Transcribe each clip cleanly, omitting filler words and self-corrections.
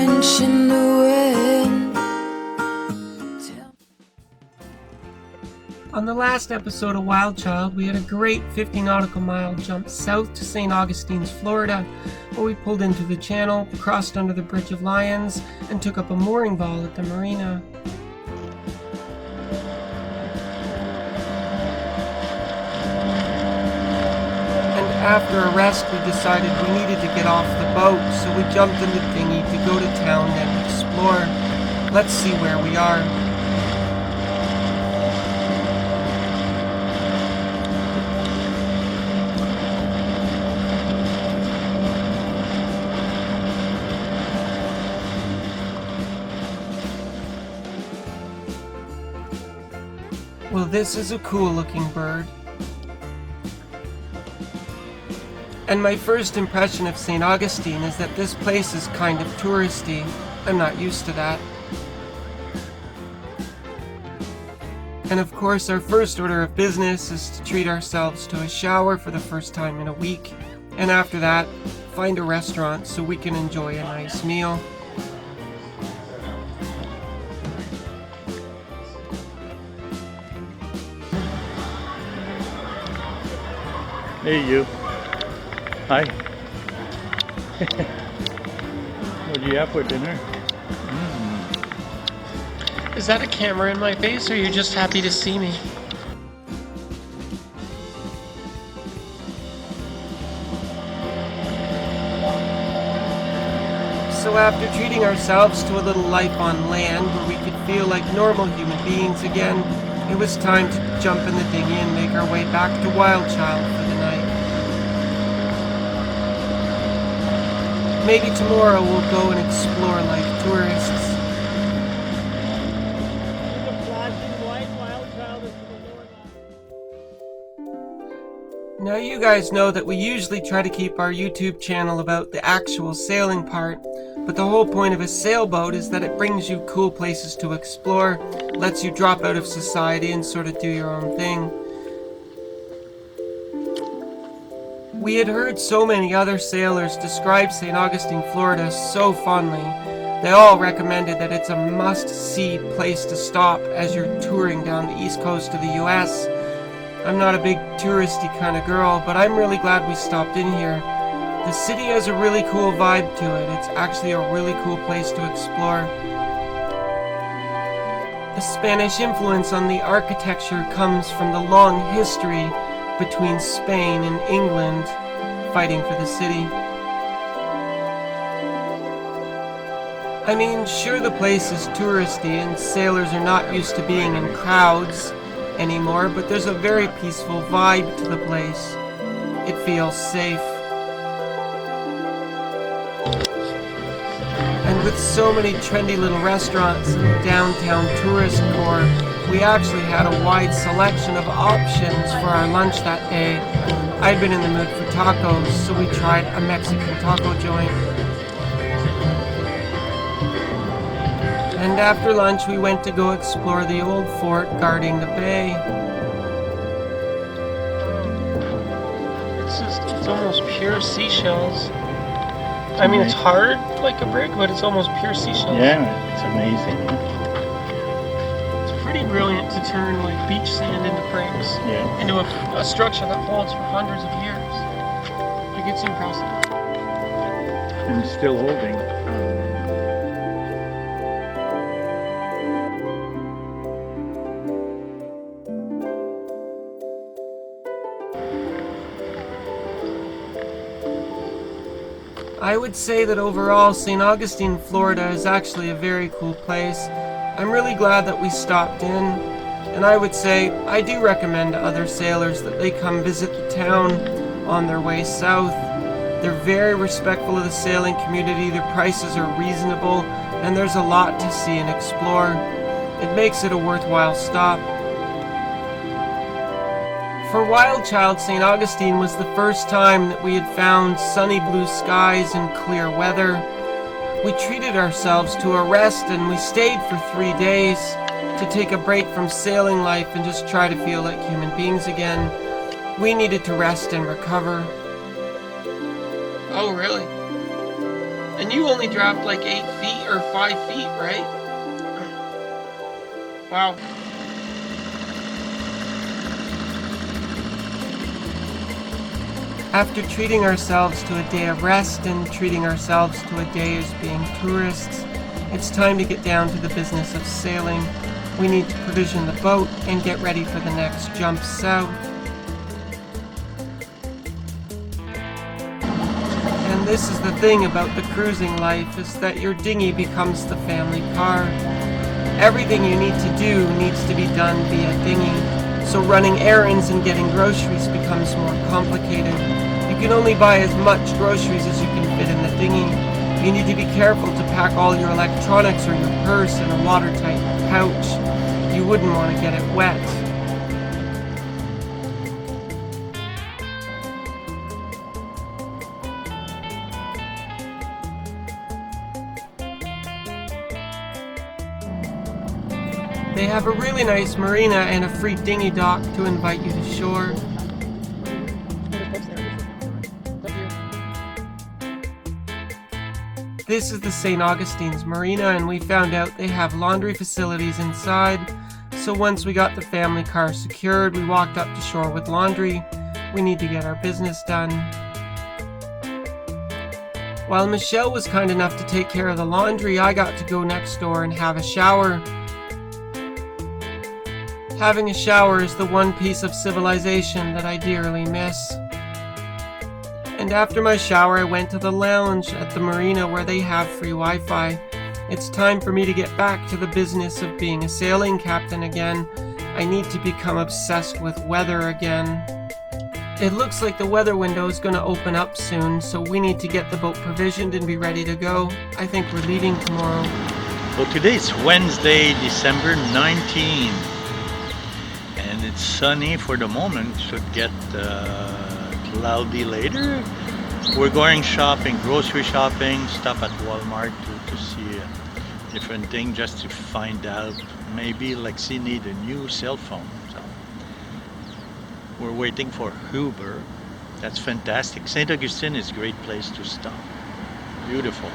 French in the wind. On the last episode of WildChild, we had a great 50 nautical mile jump south to St. Augustine, Florida, where we pulled into the channel, crossed under the Bridge of Lions, and took up a mooring ball at the marina. And after a rest, we decided we needed to get off the boat, so we jumped in the dinghy to go to town and explore. Let's see where we are. Well, this is a cool looking bird. And my first impression of St. Augustine is that this place is kind of touristy. I'm not used to that. And of course, our first order of business is to treat ourselves to a shower for the first time in a week. And after that, find a restaurant so we can enjoy a nice meal. Hey, you. Hi. What do you have for dinner? Is that a camera in my face, or are you just happy to see me? So after treating ourselves to a little life on land where we could feel like normal human beings again, it was time to jump in the dinghy and make our way back to WildChild for the night. Maybe tomorrow we'll go and explore like tourists. Now you guys know that we usually try to keep our YouTube channel about the actual sailing part, but the whole point of a sailboat is that it brings you cool places to explore, lets you drop out of society and sort of do your own thing. We had heard so many other sailors describe St. Augustine, Florida so fondly. They all recommended that it's a must-see place to stop as you're touring down the east coast of the US. I'm not a big touristy kind of girl, but I'm really glad we stopped in here. The city has a really cool vibe to it. It's actually a really cool place to explore. The Spanish influence on the architecture comes from the long history between Spain and England fighting for the city. I mean, sure, the place is touristy and sailors are not used to being in crowds anymore, but there's a very peaceful vibe to the place. It feels safe. And with so many trendy little restaurants and downtown tourist core, we actually had a wide selection of options for our lunch that day. I'd been in the mood for tacos, so we tried a Mexican taco joint. And after lunch, we went to go explore the old fort guarding the bay. It's almost pure seashells. I mean, it's hard like a brick, but it's almost pure seashells. Yeah, it's amazing. It's pretty brilliant to turn like beach sand into bricks, into a structure that holds for hundreds of years. Like, it's impressive. And it's still holding. I would say that overall, St. Augustine, Florida is actually a very cool place. I'm really glad that we stopped in, and I would say I do recommend to other sailors that they come visit the town on their way south. They're very respectful of the sailing community, their prices are reasonable, and there's a lot to see and explore. It makes it a worthwhile stop. For WildChild, St. Augustine was the first time that we had found sunny blue skies and clear weather. We treated ourselves to a rest and we stayed for 3 days to take a break from sailing life and just try to feel like human beings again. We needed to rest and recover. Oh, really? And you only dropped like 8 feet or 5 feet, right? Wow. After treating ourselves to a day of rest and treating ourselves to a day as being tourists, it's time to get down to the business of sailing. We need to provision the boat and get ready for the next jump south. And this is the thing about the cruising life, is that your dinghy becomes the family car. Everything you need to do needs to be done via dinghy, so running errands and getting groceries becomes more complicated. You can only buy as much groceries as you can fit in the dinghy. You need to be careful to pack all your electronics or your purse in a watertight pouch. You wouldn't want to get it wet. They have a really nice marina and a free dinghy dock to invite you to shore. This is the St. Augustine's Marina, and we found out they have laundry facilities inside. So once we got the family car secured, we walked up to shore with laundry. We need to get our business done. While Michelle was kind enough to take care of the laundry, I got to go next door and have a shower. Having a shower is the one piece of civilization that I dearly miss. And after my shower, I went to the lounge at the marina where they have free Wi-Fi. It's time for me to get back to the business of being a sailing captain again. I need to become obsessed with weather again. It looks like the weather window is going to open up soon, so we need to get the boat provisioned and be ready to go. I think we're leaving tomorrow. Well, today's Wednesday, December 19. And it's sunny for the moment. Should get cloudy later. We're going shopping, grocery shopping, stop at Walmart to see different things, just to find out. Maybe Lexi need a new cell phone. So we're waiting for Uber. That's fantastic. St. Augustine is a great place to stop. Beautiful.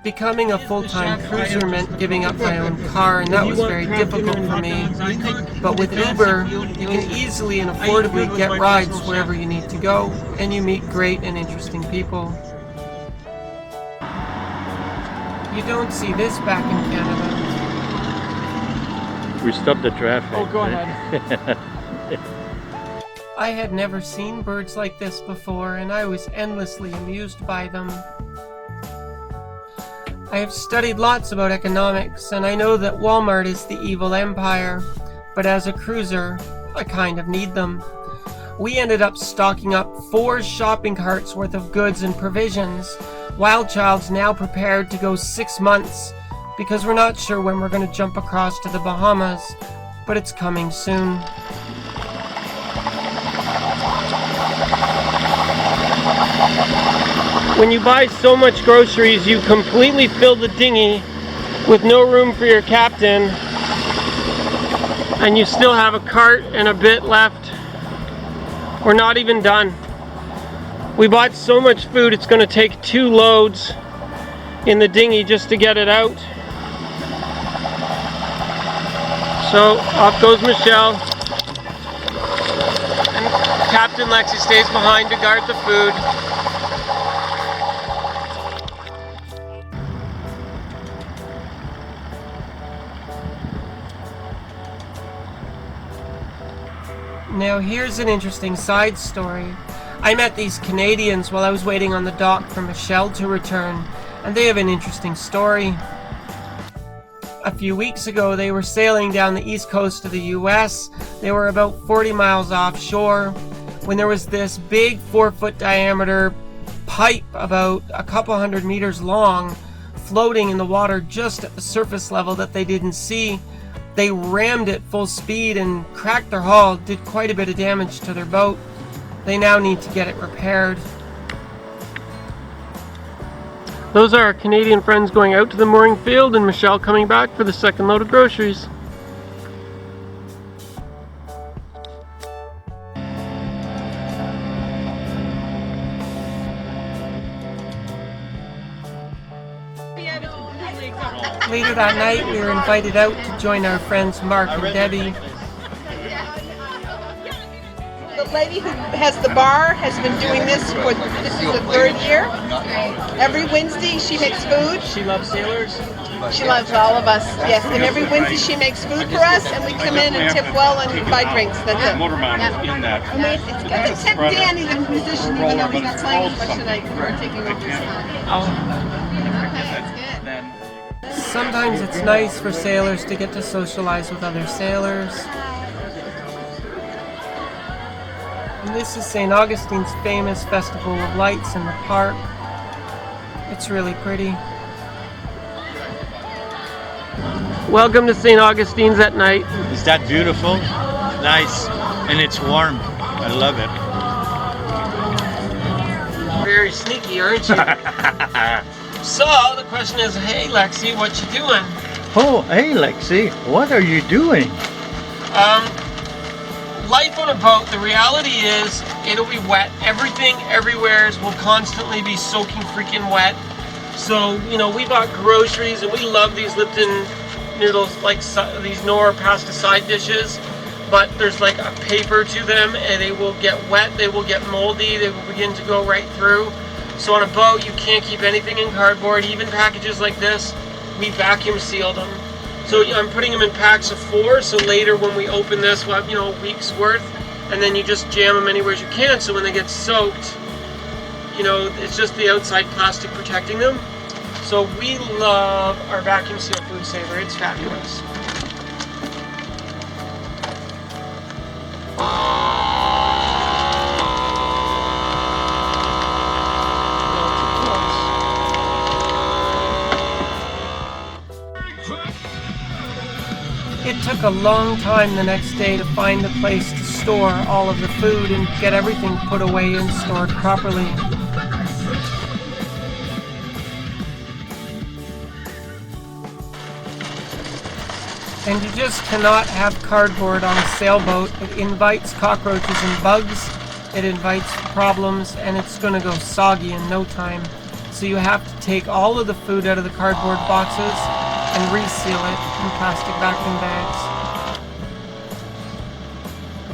Becoming a full-time cruiser meant giving up my own car, and that was very difficult for me. But with Uber, you can easily and affordably get rides wherever you need to go, and you meet great and interesting people. You don't see this back in Canada. We stopped the traffic. Oh, go ahead. I had never seen birds like this before, and I was endlessly amused by them. I have studied lots about economics, and I know that Walmart is the evil empire, but as a cruiser, I kind of need them. We ended up stocking up 4 shopping carts worth of goods and provisions. WildChild's now prepared to go 6 months, because we're not sure when we're going to jump across to the Bahamas, but it's coming soon. When you buy so much groceries, you completely fill the dinghy with no room for your captain, and you still have a cart and a bit left. We're not even done. We bought so much food, it's going to take 2 loads in the dinghy just to get it out. So off goes Michelle, and Captain Lexi stays behind to guard the food. Now here's an interesting side story. I met these Canadians while I was waiting on the dock for Michelle to return, and they have an interesting story. A few weeks ago, they were sailing down the east coast of the US. They were about 40 miles offshore when there was this big 4-foot diameter pipe about a couple hundred meters long floating in the water just at the surface level that they didn't see. They rammed it full speed and cracked their hull, did quite a bit of damage to their boat. They now need to get it repaired. Those are our Canadian friends going out to the mooring field, and Michelle coming back for the second load of groceries. Later that night, we were invited out to join our friends Mark and Debbie. The lady who has the bar has been doing this for, this is the 3rd year. Every Wednesday she makes food. She loves sailors. She loves all of us, yes. And every Wednesday she makes food for us, and we come in and tip well and buy drinks. That's it. In that. It's good to tip Danny, the musician, even though he's not playing as much tonight. We're taking over his Sometimes it's nice for sailors to get to socialize with other sailors. And this is St. Augustine's famous Festival of Lights in the park. It's really pretty. Welcome to St. Augustine's at night. Is that beautiful? Nice. And it's warm. I love it. Very sneaky, aren't you? So, the question is, hey Lexi, what you doing? Oh, hey Lexi, what are you doing? Life on a boat, the reality is, it'll be wet. Everything, everywhere will constantly be soaking freaking wet. So, you know, we bought groceries and we love these Lipton noodles, like these Knorr pasta side dishes. But there's like a paper to them and they will get wet, they will get moldy, they will begin to go right through. So on a boat, you can't keep anything in cardboard, even packages like this, we vacuum sealed them. So I'm putting them in packs of 4, so later when we open this, we'll have, you know, a week's worth, and then you just jam them anywhere you can, so when they get soaked, you know, it's just the outside plastic protecting them. So we love our vacuum seal food saver, it's fabulous. It took a long time the next day to find a place to store all of the food and get everything put away and stored properly. And you just cannot have cardboard on a sailboat. It invites cockroaches and bugs, it invites problems, and it's going to go soggy in no time. So you have to take all of the food out of the cardboard boxes and reseal it in plastic vacuum bags.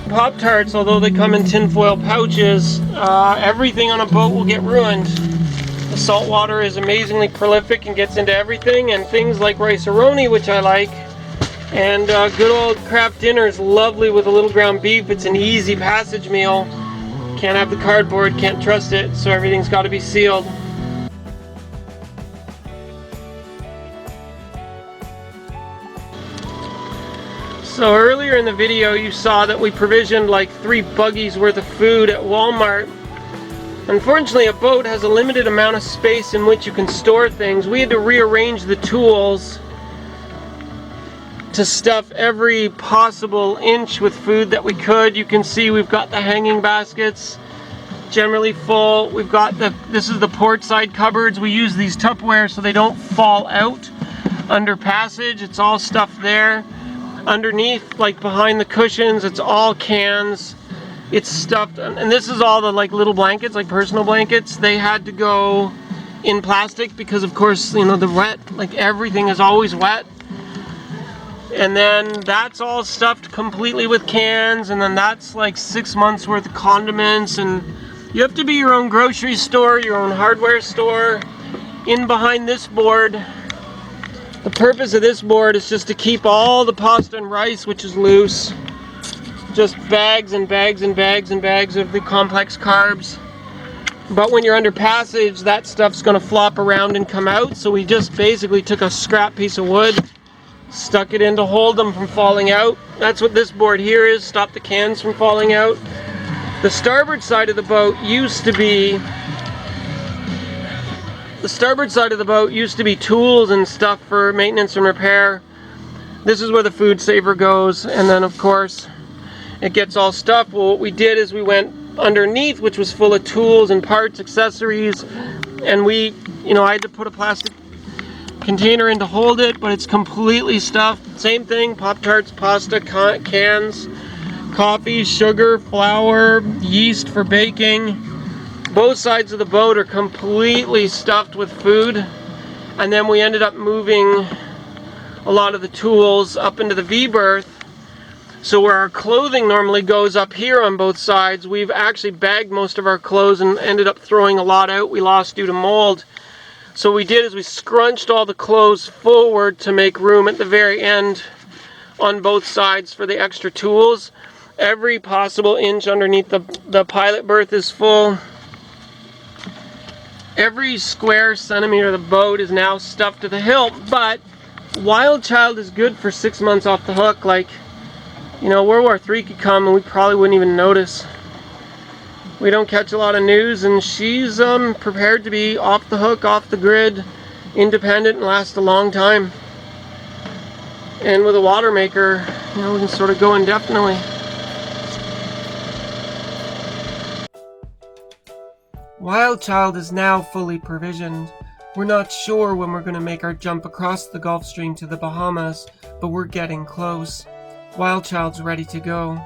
Pop-Tarts, although they come in tinfoil pouches, everything on a boat will get ruined. The salt water is amazingly prolific and gets into everything, and things like rice-a-roni, which I like, and good old Kraft dinner is lovely with a little ground beef. It's an easy passage meal. Can't have the cardboard, can't trust it, so everything's got to be sealed. So earlier in the video you saw that we provisioned like 3 buggies worth of food at Walmart. Unfortunately, a boat has a limited amount of space in which you can store things. We had to rearrange the tools to stuff every possible inch with food that we could. You can see we've got the hanging baskets generally full. We've got this is the port side cupboards. We use these Tupperware so they don't fall out under passage. It's all stuffed there. Underneath, like behind the cushions, it's all cans. It's stuffed, and this is all the like little blankets, like personal blankets. They had to go in plastic because of course, you know, the wet, like everything is always wet. And then that's all stuffed completely with cans, and then that's like 6 months worth of condiments, and you have to be your own grocery store, your own hardware store. In behind this board, the purpose of this board is just to keep all the pasta and rice, which is loose. Just bags and bags and bags and bags of the complex carbs. But when you're under passage, that stuff's gonna flop around and come out. So we just basically took a scrap piece of wood, stuck it in to hold them from falling out. That's what this board here is, stop the cans from falling out. The starboard side of the boat used to be tools and stuff for maintenance and repair. This is where the food saver goes, and then of course it gets all stuffed. Well, what we did is we went underneath, which was full of tools and parts, accessories, and I had to put a plastic container in to hold it, but it's completely stuffed. Same thing, Pop-Tarts, pasta, cans, coffee, sugar, flour, yeast for baking. Both sides of the boat are completely stuffed with food. And then we ended up moving a lot of the tools up into the V-berth. So where our clothing normally goes up here on both sides, we've actually bagged most of our clothes and ended up throwing a lot out we lost due to mold. So what we did is we scrunched all the clothes forward to make room at the very end on both sides for the extra tools. Every possible inch underneath the pilot berth is full. Every square centimeter of the boat is now stuffed to the hilt, but WildChild is good for 6 months off the hook. Like, you know, World War III could come and we probably wouldn't even notice. We don't catch a lot of news, and she's prepared to be off the hook, off the grid, independent, and last a long time. And with a water maker, you know, we can sort of go indefinitely. WildChild is now fully provisioned. We're not sure when we're going to make our jump across the Gulf Stream to the Bahamas, but we're getting close. WildChild's ready to go.